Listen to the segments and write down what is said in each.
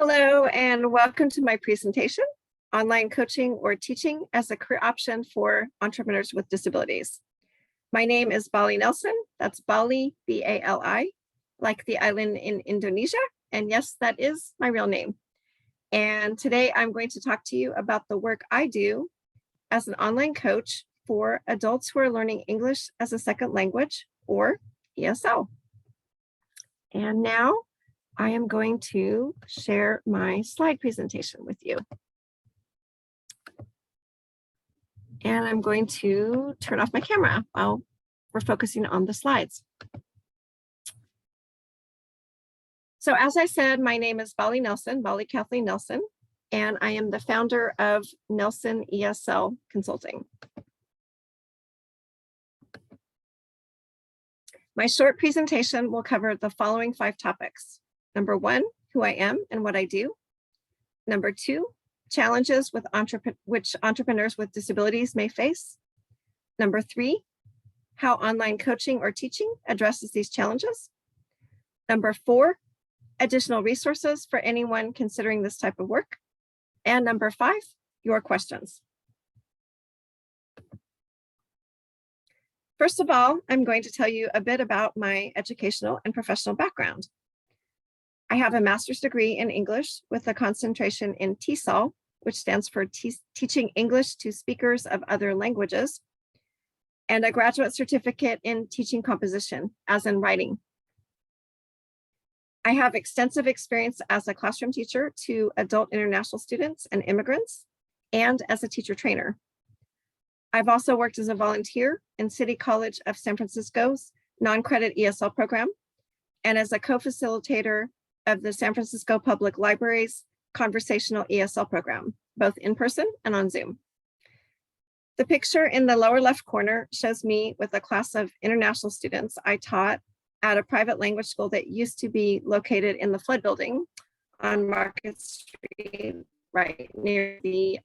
Hello, and welcome to my presentation, Online Coaching or Teaching as a Career Option for Entrepreneurs with Disabilities. My name is Bali Nelson. That's Bali, B-A-L-I, like the island in Indonesia. And yes, that is my real name. And today I'm going to talk to you about the work I do as an online coach for adults who are learning English as a second language, or ESL. And now I am going to share my slide presentation with you. And I'm going to turn off my camera while we're focusing on the slides. So as I said, my name is Bali Nelson, Bali Kathleen Nelson, and I am the founder of Nelson ESL Consulting. My short presentation will cover the following 5 topics. Number 1, who I am and what I do. Number 2, challenges with which entrepreneurs with disabilities may face. Number 3, how online coaching or teaching addresses these challenges. Number 4, additional resources for anyone considering this type of work. And number 5, your questions. First of all, I'm going to tell you a bit about my educational and professional background. I have a master's degree in English with a concentration in TESOL, which stands for Teaching English to Speakers of Other Languages, and a graduate certificate in teaching composition, as in writing. I have extensive experience as a classroom teacher to adult international students and immigrants, and as a teacher trainer. I've also worked as a volunteer in City College of San Francisco's non-credit ESL program, and as a co-facilitator of the San Francisco Public Library's conversational ESL program, both in person and on Zoom. The picture in the lower left corner shows me with a class of international students I taught at a private language school that used to be located in the Flood Building on Market Street, right near the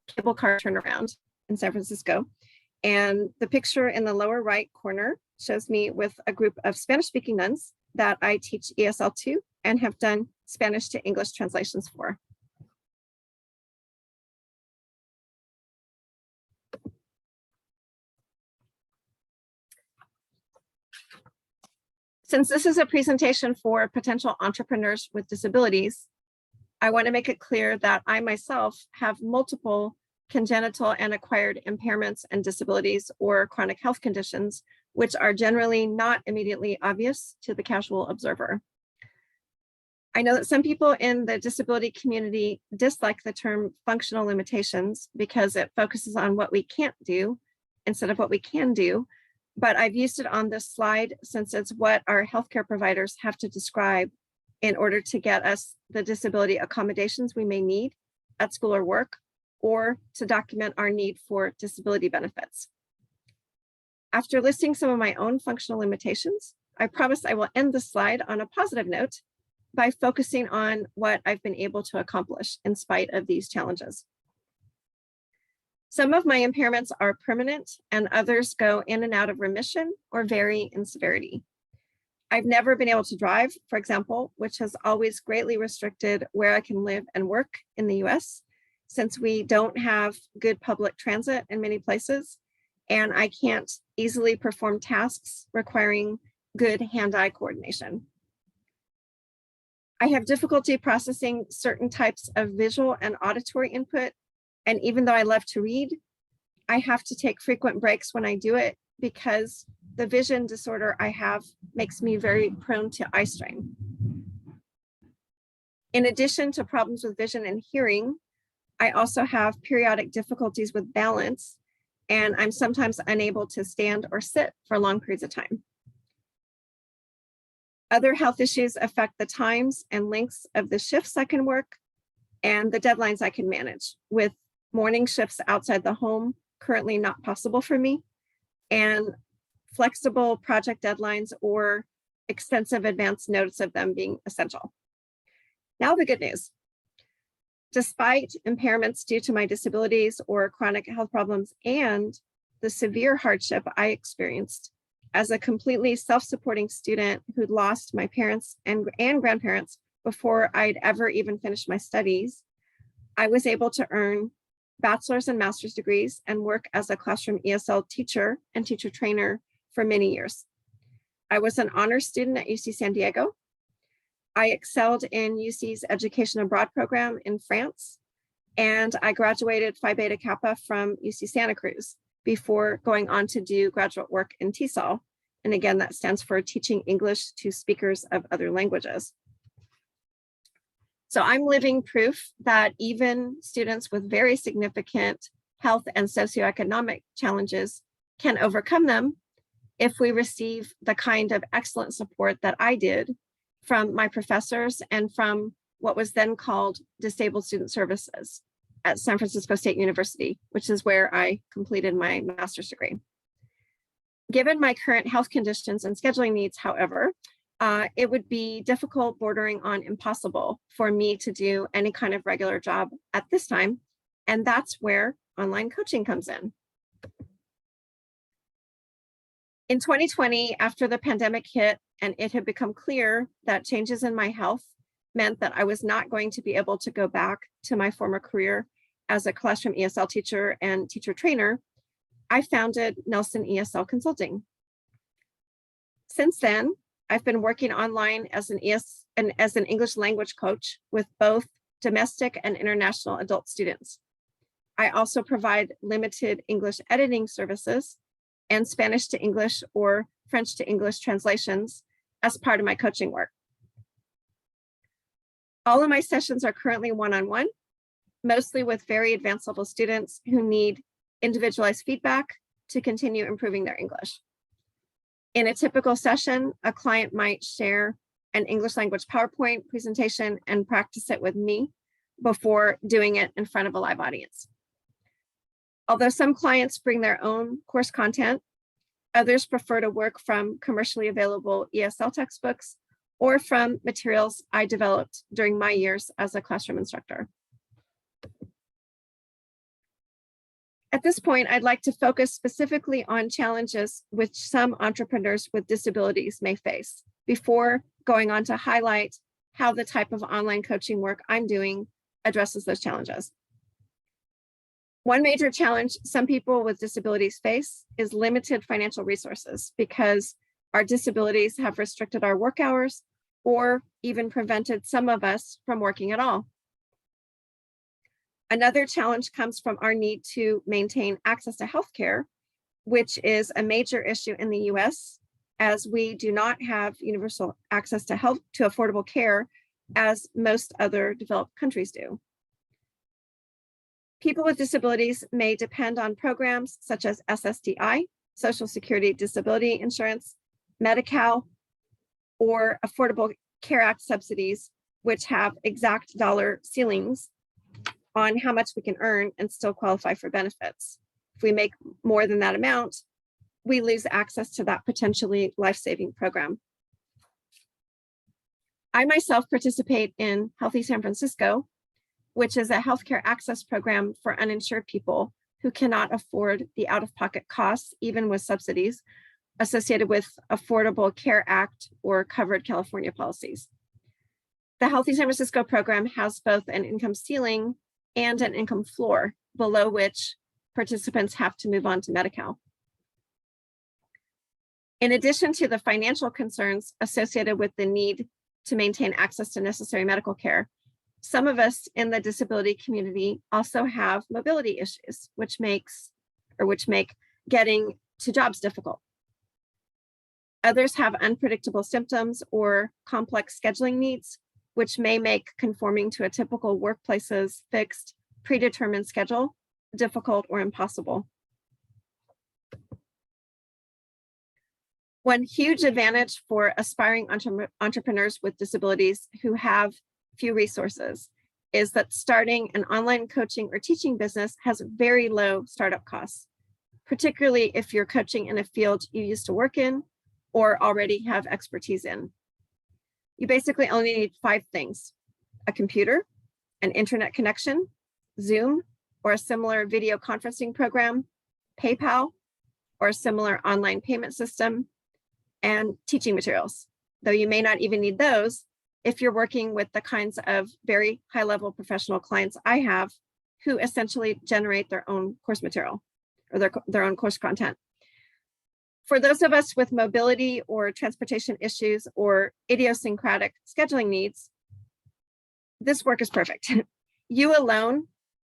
cable car turnaround in San Francisco. And the picture in the lower right corner shows me with a group of Spanish-speaking nuns that I teach ESL to and have done Spanish to English translations for. Since this is a presentation for potential entrepreneurs with disabilities, I want to make it clear that I myself have multiple congenital and acquired impairments and disabilities or chronic health conditions, which are generally not immediately obvious to the casual observer. I know that some people in the disability community dislike the term functional limitations because it focuses on what we can't do instead of what we can do, but I've used it on this slide since it's what our healthcare providers have to describe in order to get us the disability accommodations we may need at school or work, or to document our need for disability benefits. After listing some of my own functional limitations, I promise I will end the slide on a positive note by focusing on what I've been able to accomplish in spite of these challenges. Some of my impairments are permanent and others go in and out of remission or vary in severity. I've never been able to drive, for example, which has always greatly restricted where I can live and work in the US, since we don't have good public transit in many places, and I can't easily perform tasks requiring good hand-eye coordination. I have difficulty processing certain types of visual and auditory input, and even though I love to read, I have to take frequent breaks when I do it because the vision disorder I have makes me very prone to eye strain. In addition to problems with vision and hearing, I also have periodic difficulties with balance, and I'm sometimes unable to stand or sit for long periods of time. Other health issues affect the times and lengths of the shifts I can work and the deadlines I can manage, with morning shifts outside the home currently not possible for me, and flexible project deadlines or extensive advance notice of them being essential. Now the good news. Despite impairments due to my disabilities or chronic health problems and the severe hardship I experienced as a completely self-supporting student who'd lost my parents and grandparents before I'd ever even finished my studies, I was able to earn bachelor's and master's degrees and work as a classroom ESL teacher and teacher trainer for many years. I was an honors student at UC San Diego. I excelled in UC's Education Abroad program in France, and I graduated Phi Beta Kappa from UC Santa Cruz before going on to do graduate work in TESOL. And again, that stands for Teaching English to Speakers of Other Languages. So I'm living proof that even students with very significant health and socioeconomic challenges can overcome them if we receive the kind of excellent support that I did from my professors and from what was then called Disabled Student Services at San Francisco State University, which is where I completed my master's degree. Given my current health conditions and scheduling needs, however, it would be difficult, bordering on impossible, for me to do any kind of regular job at this time. And that's where online coaching comes in. In 2020, after the pandemic hit and it had become clear that changes in my health meant that I was not going to be able to go back to my former career as a classroom ESL teacher and teacher trainer, I founded Nelson ESL Consulting. Since then, I've been working online as an English language coach with both domestic and international adult students. I also provide limited English editing services and Spanish to English or French to English translations as part of my coaching work. All of my sessions are currently one-on-one, mostly with very advanced level students who need individualized feedback to continue improving their English. In a typical session, a client might share an English language PowerPoint presentation and practice it with me before doing it in front of a live audience. Although some clients bring their own course content, others prefer to work from commercially available ESL textbooks or from materials I developed during my years as a classroom instructor. At this point, I'd like to focus specifically on challenges which some entrepreneurs with disabilities may face before going on to highlight how the type of online coaching work I'm doing addresses those challenges. One major challenge some people with disabilities face is limited financial resources because our disabilities have restricted our work hours or even prevented some of us from working at all. Another challenge comes from our need to maintain access to healthcare, which is a major issue in the US, as we do not have universal access to affordable care as most other developed countries do. People with disabilities may depend on programs such as SSDI, Social Security Disability Insurance, Medi-Cal, or Affordable Care Act subsidies, which have exact dollar ceilings on how much we can earn and still qualify for benefits. If we make more than that amount, we lose access to that potentially life-saving program. I myself participate in Healthy San Francisco, which is a healthcare access program for uninsured people who cannot afford the out-of-pocket costs, even with subsidies, associated with Affordable Care Act or covered California policies. The Healthy San Francisco program has both an income ceiling and an income floor, below which participants have to move on to Medi-Cal. In addition to the financial concerns associated with the need to maintain access to necessary medical care, some of us in the disability community also have mobility issues, which make getting to jobs difficult. Others have unpredictable symptoms or complex scheduling needs, which may make conforming to a typical workplace's fixed, predetermined schedule difficult or impossible. One huge advantage for aspiring entrepreneurs with disabilities who have few resources is that starting an online coaching or teaching business has very low startup costs, particularly if you're coaching in a field you used to work in or already have expertise in. You basically only need 5 things: a computer, an internet connection, Zoom, or a similar video conferencing program, PayPal, or a similar online payment system, and teaching materials. Though you may not even need those if you're working with the kinds of very high-level professional clients I have, who essentially generate their own course material or their own course content. For those of us with mobility or transportation issues or idiosyncratic scheduling needs, this work is perfect. You alone,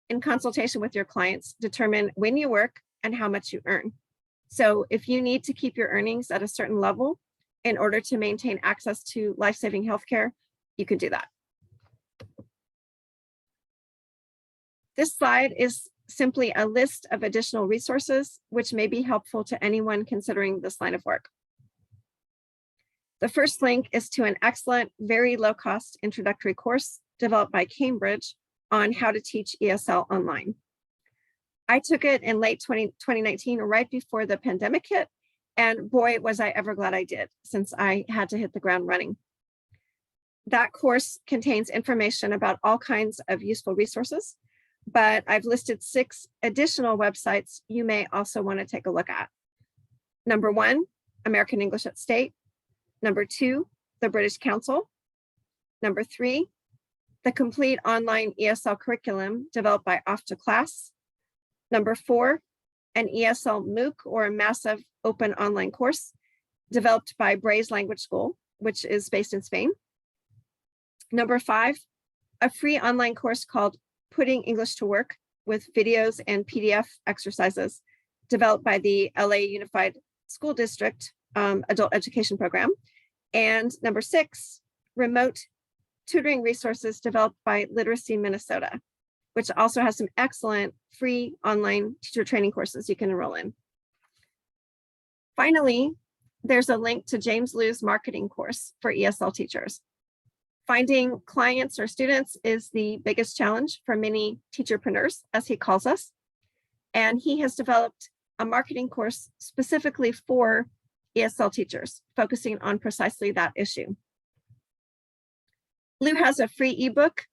in consultation with your clients, determine when you work and how much you earn. So if you need to keep your earnings at a certain level in order to maintain access to life-saving healthcare, you can do that. This slide is simply a list of additional resources which may be helpful to anyone considering this line of work. The first link is to an excellent, very low-cost introductory course developed by Cambridge on how to teach ESL online. I took it in late 2019, right before the pandemic hit, and boy, was I ever glad I did, since I had to hit the ground running. That course contains information about all kinds of useful resources, but I've listed 6 additional websites you may also want to take a look at. Number 1, American English at State. Number 2, the British Council. Number 3, the complete online ESL curriculum developed by Off to Class. Number 4, an ESL MOOC, or a massive open online course developed by Braze Language School, which is based in Spain. Number 5, a free online course called Putting English to Work with videos and PDF exercises developed by the LA Unified School District Adult Education Program. And number 6, remote tutoring resources developed by Literacy Minnesota, which also has some excellent free online teacher training courses you can enroll in. Finally, there's a link to James Liu's marketing course for ESL teachers. Finding clients or students is the biggest challenge for many teacherpreneurs, as he calls us. And he has developed a marketing course specifically for ESL teachers, focusing on precisely that issue. Liu has a free ebook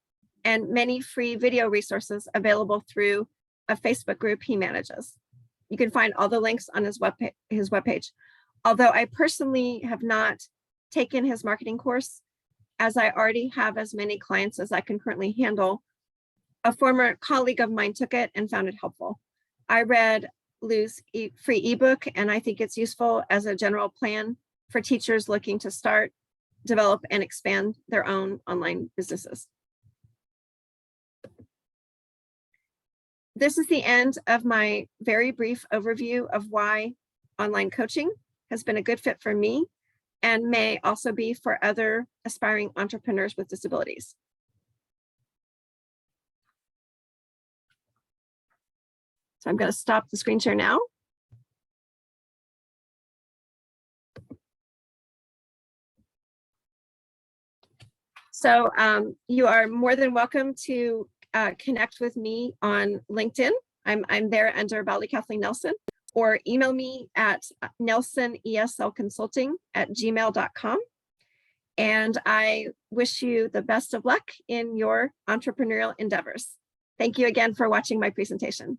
and many free video resources available through a Facebook group he manages. You can find all the links on his webpage. Although I personally have not taken his marketing course, as I already have as many clients as I can currently handle, a former colleague of mine took it and found it helpful. I read Liu's free ebook, and I think it's useful as a general plan for teachers looking to start, develop, and expand their own online businesses. This is the end of my very brief overview of why online coaching has been a good fit for me and may also be for other aspiring entrepreneurs with disabilities. So I'm going to stop the screen share now. So you are more than welcome to connect with me on LinkedIn. I'm there under Bali Kathleen Nelson, or email me at nelsoneslconsulting@gmail.com. And I wish you the best of luck in your entrepreneurial endeavors. Thank you again for watching my presentation.